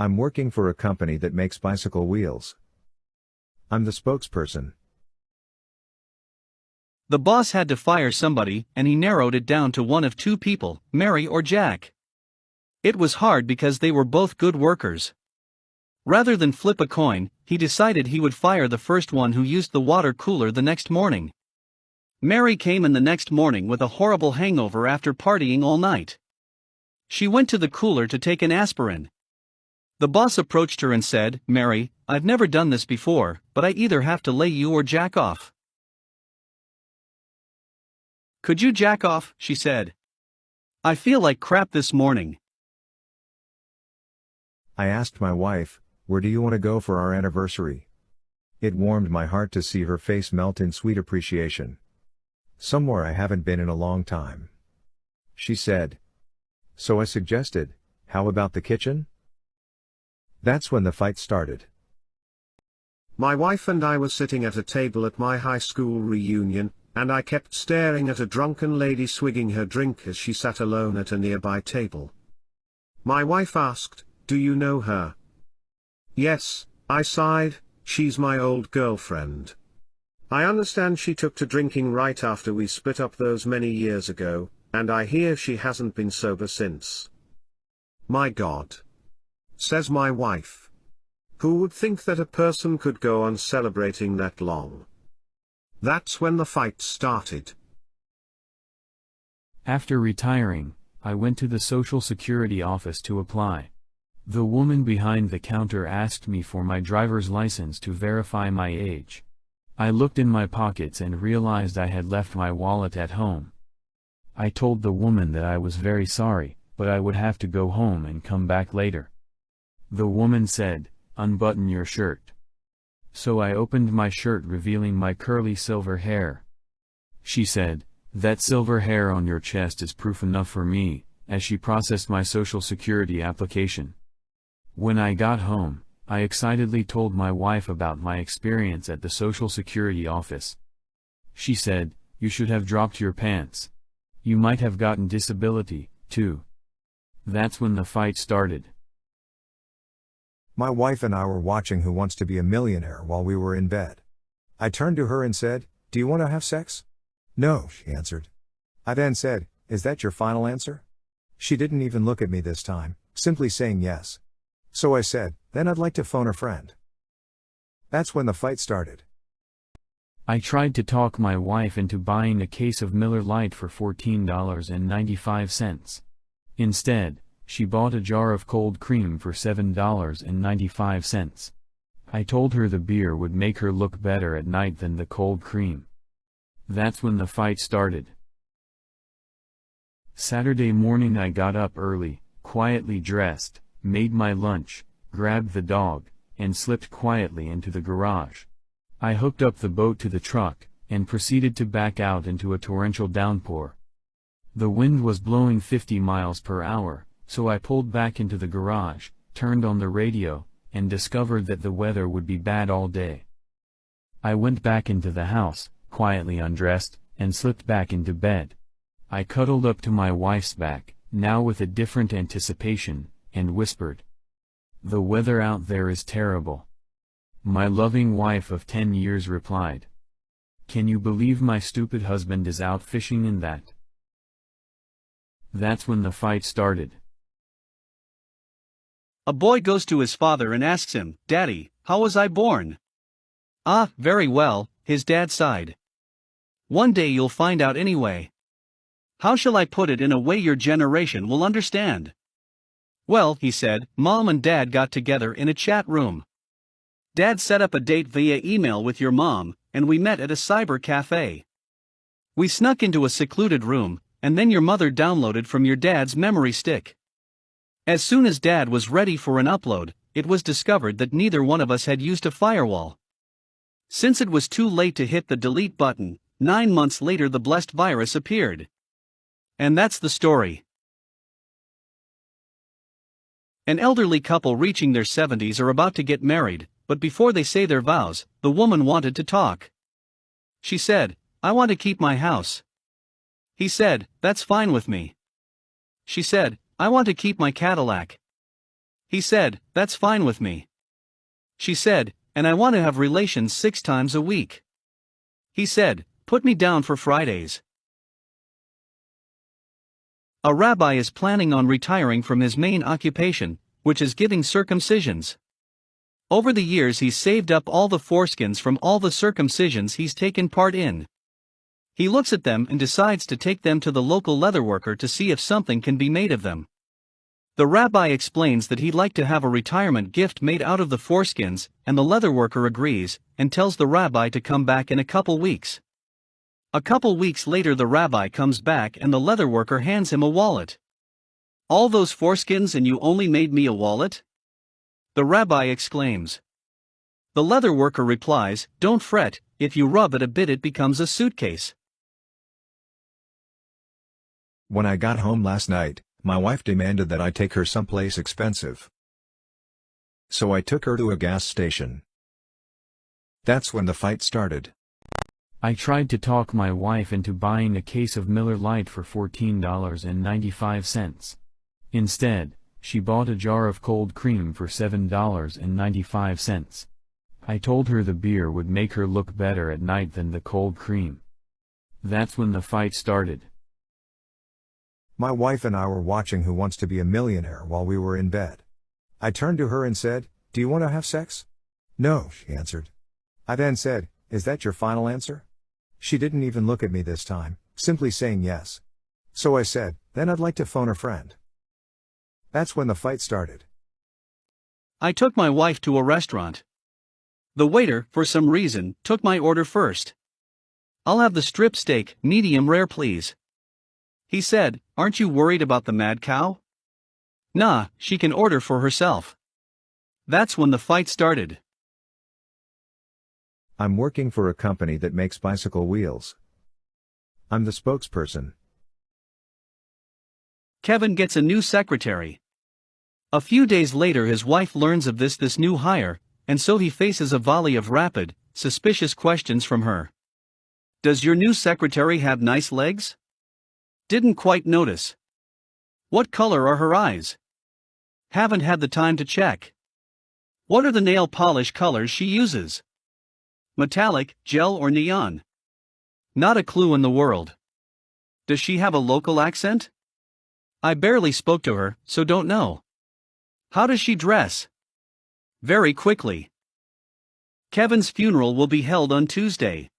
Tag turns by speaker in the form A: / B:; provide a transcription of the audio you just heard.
A: I'm working for a company that makes bicycle wheels. I'm the spokesperson.
B: The boss had to fire somebody, and he narrowed it down to one of two people, Mary or Jack. It was hard because they were both good workers. Rather than flip a coin, he decided he would fire the first one who used the water cooler the next morning. Mary came in the next morning with a horrible hangover after partying all night. She went to the cooler to take an aspirin. The boss approached her and said, "Mary, I've never done this before, but I either have to lay you or jack off." "Could you jack off?" she said. "I feel like crap this morning."
A: I asked my wife, "Where do you want to go for our anniversary?" It warmed my heart to see her face melt in sweet appreciation. "Somewhere I haven't been in a long time," she said. So I suggested, "How about the kitchen?" That's when the fight started.
C: My wife and I were sitting at a table at my high school reunion, and I kept staring at a drunken lady swigging her drink as she sat alone at a nearby table. My wife asked, "Do you know her?" "Yes," I sighed, "she's my old girlfriend. I understand she took to drinking right after we split up those many years ago, and I hear she hasn't been sober since." "My God," says my wife. "Who would think that a person could go on celebrating that long?" That's when the fight started.
D: After retiring, I went to the Social Security office to apply. The woman behind the counter asked me for my driver's license to verify my age. I looked in my pockets and realized I had left my wallet at home. I told the woman that I was very sorry, but I would have to go home and come back later. The woman said, "Unbutton your shirt." So I opened my shirt, revealing my curly silver hair. She said, "That silver hair on your chest is proof enough for me," as she processed my Social Security application. When I got home, I excitedly told my wife about my experience at the Social Security office. She said, "You should have dropped your pants. You might have gotten disability, too." That's when the fight started.
A: My wife and I were watching Who Wants to Be a Millionaire while we were in bed. I turned to her and said, "Do you want to have sex?" "No," she answered. I then said, "Is that your final answer?" She didn't even look at me this time, simply saying yes. So I said, "Then I'd like to phone a friend." That's when the fight started.
D: I tried to talk my wife into buying a case of Miller Lite for $14.95. Instead, she bought a jar of cold cream for $7.95. I told her the beer would make her look better at night than the cold cream. That's when the fight started. Saturday morning I got up early, quietly dressed, made my lunch, grabbed the dog, and slipped quietly into the garage. I hooked up the boat to the truck, and proceeded to back out into a torrential downpour. The wind was blowing 50 miles per hour, so I pulled back into the garage, turned on the radio, and discovered that the weather would be bad all day. I went back into the house, quietly undressed, and slipped back into bed. I cuddled up to my wife's back, now with a different anticipation, and whispered, "The weather out there is terrible." My loving wife of 10 years replied, "Can you believe my stupid husband is out fishing in that?" That's when the fight started.
B: A boy goes to his father and asks him, "Daddy, how was I born?" "Ah, very well," his dad sighed. "One day you'll find out anyway. How shall I put it in a way your generation will understand?" "Well," he said, "Mom and Dad got together in a chat room. Dad set up a date via email with your mom, and we met at a cyber cafe. We snuck into a secluded room, and then your mother downloaded from your dad's memory stick. As soon as Dad was ready for an upload, it was discovered that neither one of us had used a firewall. Since it was too late to hit the delete button, 9 months later the blessed virus appeared. And that's the story." An elderly couple reaching their 70s are about to get married, but before they say their vows, the woman wanted to talk. She said, "I want to keep my house." He said, "That's fine with me." She said, "I want to keep my Cadillac." He said, "That's fine with me." She said, "And I want to have relations 6 times a week." He said, "Put me down for Fridays." A rabbi is planning on retiring from his main occupation, which is giving circumcisions. Over the years he's saved up all the foreskins from all the circumcisions he's taken part in. He looks at them and decides to take them to the local leatherworker to see if something can be made of them. The rabbi explains that he'd like to have a retirement gift made out of the foreskins, and the leatherworker agrees, and tells the rabbi to come back in a couple weeks. A couple weeks later the rabbi comes back and the leatherworker hands him a wallet. "All those foreskins and you only made me a wallet?" the rabbi exclaims. The leatherworker replies, "Don't fret, if you rub it a bit it becomes a suitcase."
A: When I got home last night, my wife demanded that I take her someplace expensive. So I took her to a gas station. That's when the fight started.
D: I tried to talk my wife into buying a case of Miller Lite for $14.95. Instead, she bought a jar of cold cream for $7.95. I told her the beer would make her look better at night than the cold cream. That's when the fight started.
A: My wife and I were watching Who Wants to Be a Millionaire while we were in bed. I turned to her and said, "Do you want to have sex?" "No," she answered. I then said, "Is that your final answer?" She didn't even look at me this time, simply saying yes. So I said, "Then I'd like to phone a friend." That's when the fight started.
B: I took my wife to a restaurant. The waiter, for some reason, took my order first. "I'll have the strip steak, medium rare please." He said, "Aren't you worried about the mad cow?" "Nah, she can order for herself." That's when the fight started.
A: I'm working for a company that makes bicycle wheels. I'm the spokesperson.
B: Kevin gets a new secretary. A few days later his wife learns of this new hire, and so he faces a volley of rapid, suspicious questions from her. "Does your new secretary have nice legs?" "Didn't quite notice." "What color are her eyes?" "Haven't had the time to check." "What are the nail polish colors she uses?" "Metallic, gel or neon?" Not a clue in the world. "Does she have a local accent?" "I barely spoke to her, so don't know." "How does she dress?" "Very quickly." Kevin's funeral will be held on Tuesday.